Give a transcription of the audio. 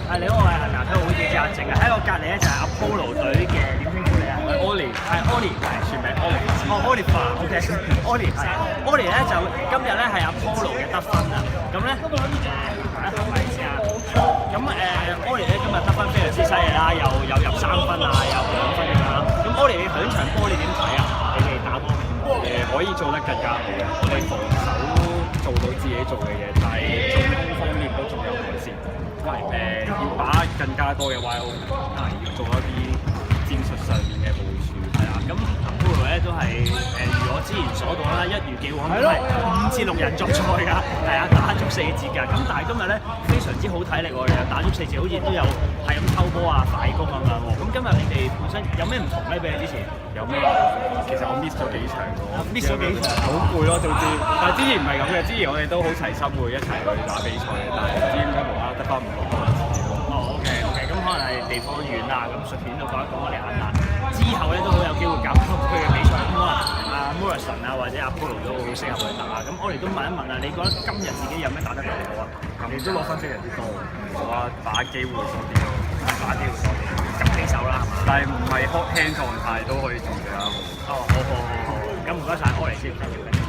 你好，我係銀河體育會記者阿靜啊，喺我隔離咧就係 Apollo 隊嘅點稱呼你啊？係 Ollie，係 Ollie，係全名 Ollie。哦 Oliver，OK，Ollie 係 Ollie 咧就今日咧係 Apollo 嘅得分啊，咁咧唔好意思啊，咁Ollie 咧今日得分非常之犀利啦，又入3分啊，又2分咁樣啦，咁Ollie你頭先場波你點睇啊？你哋打波可以做得更加好嘅，我哋防守做到自己做嘅嘢，但係進攻方面都仲有改善。要把握更加多嘅 YO， 要做一啲戰術上面嘅部署。係啦，咁Apollo咧都係如我之前所講啦，一如既往都係5至6人作賽㗎，係啊，打足4節㗎。咁但係今日咧非常之好體力喎，又打足4節，好似都有係咁偷波啊、快攻咁樣喎。咁今日你哋本身有咩唔同咧？比你之前有咩？其實我 miss 咗幾場喎，miss 咗幾場，好攰咯，總之。但係之前唔係咁嘅，之前我哋都好齊心會一齊去打比賽嘅，但係唔知點解無啦啦得翻5個人。OK，咁可能係地方遠啦，咁順便都講一講我哋亞亞之後咧都好有機會搞區嘅比賽，咁可能阿 Morrison 啊或者阿 Apollo 都好適合去打。咁我哋都問一問啊，你覺得今日自己有咩打得更好啊？你都攞分非常之多，我話把機會多啲咯，打機會多啲，急起手啦，係嘛？但係唔係 hot hand 狀態都可以做得好。哦，好，咁唔該晒，我哋先。